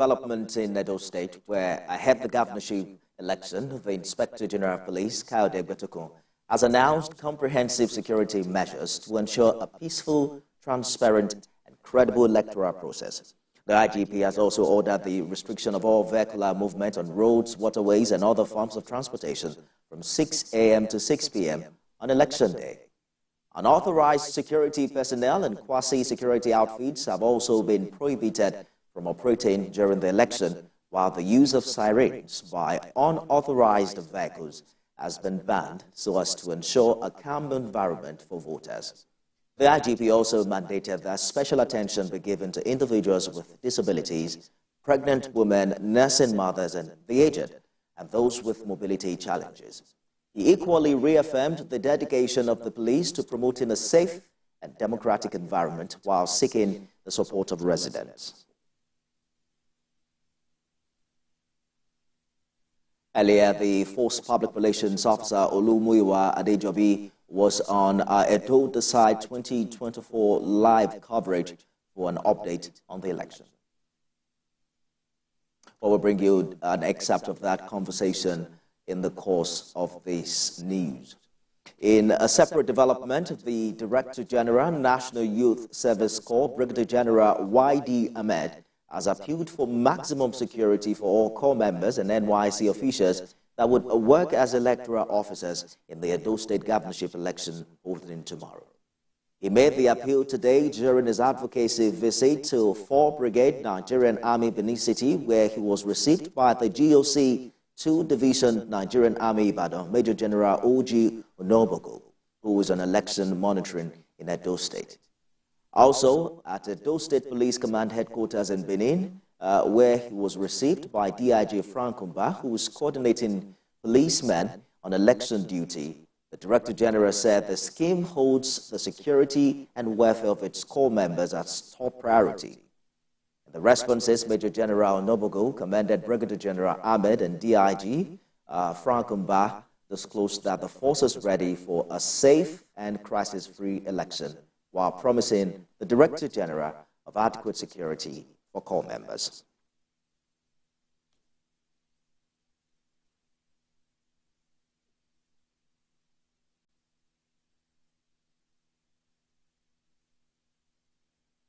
development in Edo State, where ahead of the governorship election, the Inspector General of Police, Kayode Gbetokun, has announced comprehensive security measures to ensure a peaceful, transparent, and credible electoral process. The IGP has also ordered the restriction of all vehicular movement on roads, waterways, and other forms of transportation from 6 a.m. to 6 p.m. on Election Day. Unauthorized security personnel and quasi-security outfits have also been prohibited from operating during the election, while the use of sirens by unauthorized vehicles has been banned so as to ensure a calm environment for voters. The IGP also mandated that special attention be given to individuals with disabilities, pregnant women, nursing mothers, and the aged, and those with mobility challenges. He equally reaffirmed the dedication of the police to promoting a safe and democratic environment while seeking the support of residents. Earlier, the Force Public Relations Officer Olumuyiwa Adejobi was on Edo Decide 2024 live coverage for an update on the election. Well, we'll bring you an excerpt of that conversation in the course of this news. In a separate development, the Director General, National Youth Service Corps, Brigadier General Y.D. Ahmed, has appealed for maximum security for all corps members and NYC officials that would work as electoral officers in the Edo State governorship election holding tomorrow. He made the appeal today during his advocacy visit to 4 Brigade Nigerian Army Benin City, where he was received by the GOC 2 Division Nigerian Army Ibadan, Major General Oji Onobogo, who is on election monitoring in Edo State. Also, at Edo State Police Command Headquarters in Benin, where he was received by DIG Frank Umba, who is coordinating policemen on election duty. The Director General said the scheme holds the security and welfare of its corps members as top priority. In the responses, Major General Onobogo commended Brigadier General Ahmed and DIG Frank Umba disclosed that the force is ready for a safe and crisis-free election, while promising the Director General of adequate security for corps members.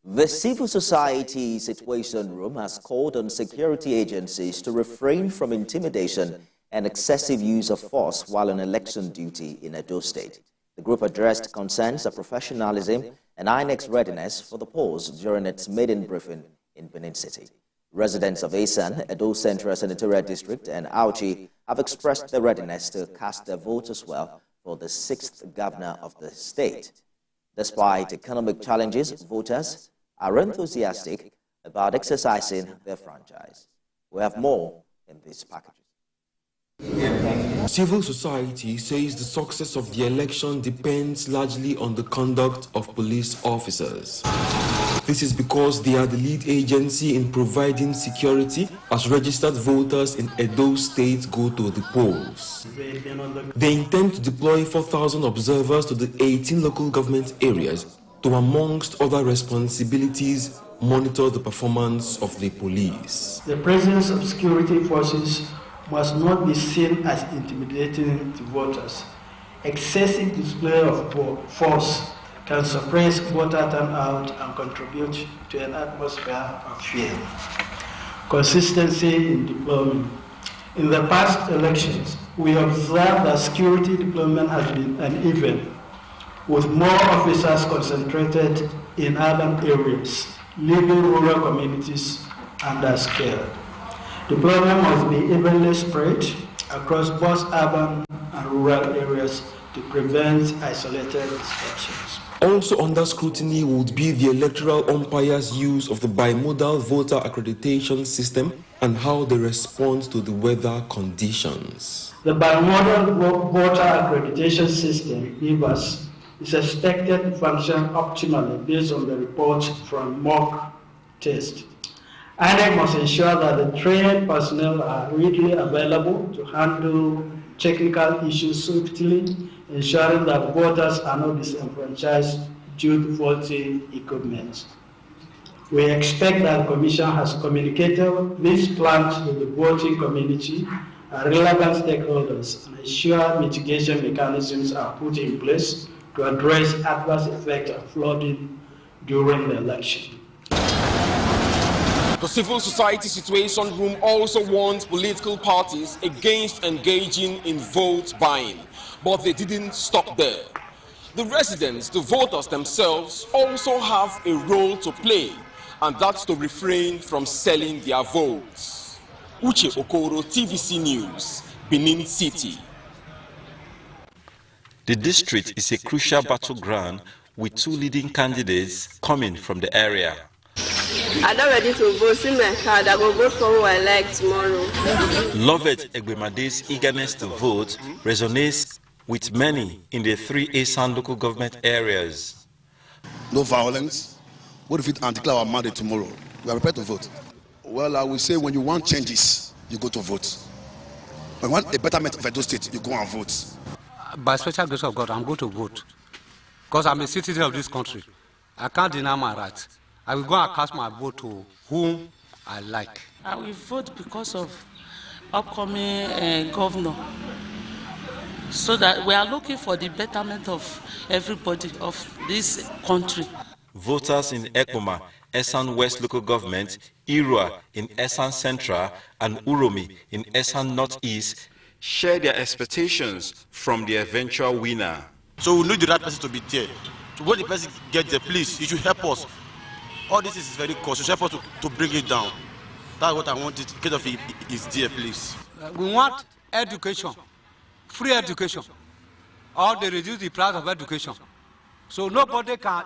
The Civil Society Situation Room has called on security agencies to refrain from intimidation and excessive use of force while on election duty in Edo State. The group addressed concerns of professionalism and INEC's readiness for the polls during its maiden briefing in Benin City. Residents of Asan, Edo Central Senatorial District, and Auchi have expressed their readiness to cast their vote as well for the 6th governor of the state. Despite economic challenges, voters are enthusiastic about exercising their franchise. We have more in this package. Civil society says the success of the election depends largely on the conduct of police officers. This is because they are the lead agency in providing security as registered voters in Edo State go to the polls. They intend to deploy 4,000 observers to the 18 local government areas to, amongst other responsibilities, monitor the performance of the police. The presence of security forces must not be seen as intimidating to voters. Excessive display of force can suppress voter turnout and contribute to an atmosphere of fear. Consistency in deployment. In the past elections, we observed that security deployment has been uneven, with more officers concentrated in urban areas, leaving rural communities underscaled. Deployment must be evenly spread across both urban and rural areas to prevent isolated disruptions. Also under scrutiny would be the electoral umpires' use of the bimodal voter accreditation system and how they respond to the weather conditions. The bimodal voter accreditation system, BVAS, is expected to function optimally based on the reports from mock tests. INEC must ensure that the trained personnel are readily available to handle technical issues swiftly, ensuring that voters are not disenfranchised due to faulty equipment. We expect that the Commission has communicated these plans to the voting community and relevant stakeholders and ensure mitigation mechanisms are put in place to address adverse effects of flooding during the election. The Civil Society Situation Room also warns political parties against engaging in vote buying, but they didn't stop there. The residents, the voters themselves, also have a role to play, and that's to refrain from selling their votes. Uche Okoro, TVC News, Benin City. The district is a crucial battleground with two leading candidates coming from the area. I'm not ready to vote. See my card. I will vote for who I like tomorrow. Lovett Egbemade's eagerness to vote resonates with many in the 3A local government areas. No violence. What if it declare our mandate tomorrow? We are prepared to vote. Well, I will say when you want changes, you go to vote. When you want a betterment of Edo State, you go and vote. By special grace of God, I'm going to vote. Because I'm a citizen of this country. I can't deny my rights. I will go and cast my vote to whom I like. I will vote because of upcoming governor. So that we are looking for the betterment of everybody of this country. Voters in Ekpoma, Esan West Local Government, Irua in Esan Central, and Uromi in Esan Northeast share their expectations from the eventual winner. So we need the right person to be there. So when the person gets there, please, you should help us. All this is very costly. You should help us to bring it down. That's what I want it. Get of it is there, please. We want education, free education, or they reduce the price of education. So nobody can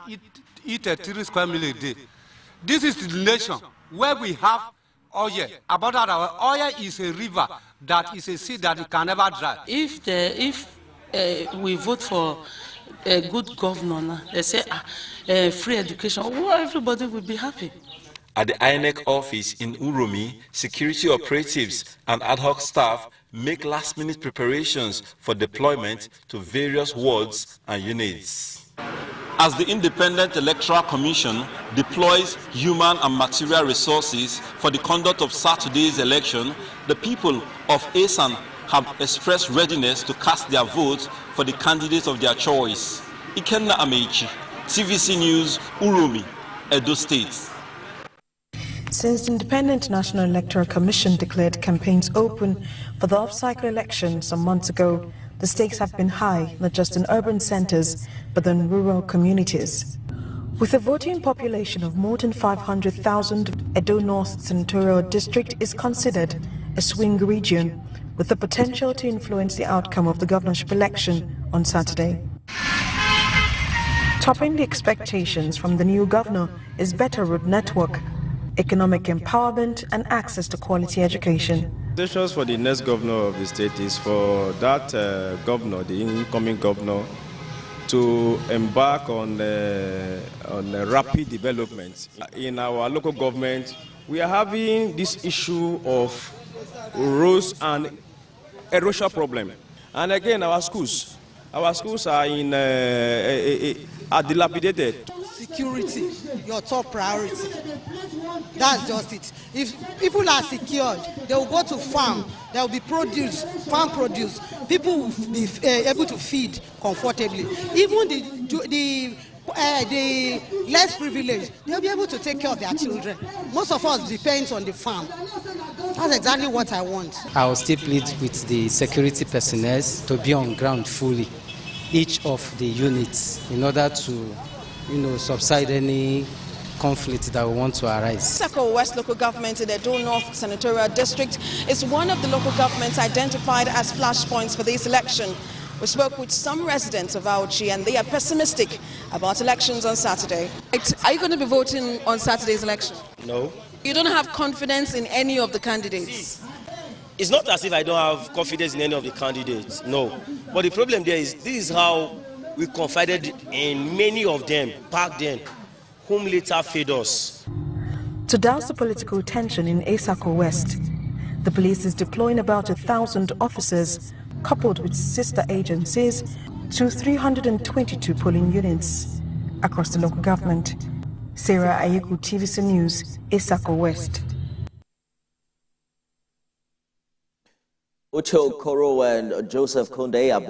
eat a 3 square meal a day. This is the nation where we have oil. About our oil is a river that is a sea that it can never dry. If we vote for a good governor, they say free education, well, everybody will be happy. At the INEC office in Uromi, security operatives and ad hoc staff make last-minute preparations for deployment to various wards and units. As the Independent Electoral Commission deploys human and material resources for the conduct of Saturday's election, the people of Esan have expressed readiness to cast their votes for the candidate of their choice. Ikenna Amechi, TVC News, Uromi, Edo State. Since the Independent National Electoral Commission declared campaigns open for the off-cycle elections some months ago, the stakes have been high, not just in urban centers, but in rural communities. With a voting population of more than 500,000, Edo North Senatorial District is considered a swing region with the potential to influence the outcome of the governorship election on Saturday. Topping the expectations from the new governor is better road network, economic empowerment and access to quality education. The choice for the next governor of the state is for that governor, the incoming governor, to embark on rapid development. In our local government, we are having this issue of roads and erosion problem. And again, our schools are are dilapidated. Security, your top priority. That's just it. If people are secured, they will go to farm. There will be produce, farm produce. People will be able to feed comfortably. Even the less privileged, they'll be able to take care of their children. Most of us depends on the farm. That's exactly what I want. I will still plead with the security personnel to be on ground fully, each of the units, in order to subside any conflict that we want to arise. Isako West Local Government in the Edo North Senatorial District is one of the local governments identified as flashpoints for this election. We spoke with some residents of Auchi and they are pessimistic about elections on Saturday. Are you going to be voting on Saturday's election? No. You don't have confidence in any of the candidates? It's not as if I don't have confidence in any of the candidates, no. But the problem there is, this is how we confided in many of them back then, whom later failed us. To douse the political tension in Isako West, the police is deploying about 1,000 officers, coupled with sister agencies, to 322 polling units across the local government. Sarah Ayeku, TVC News, Isako West. Ucho Koro and Joseph Konde are both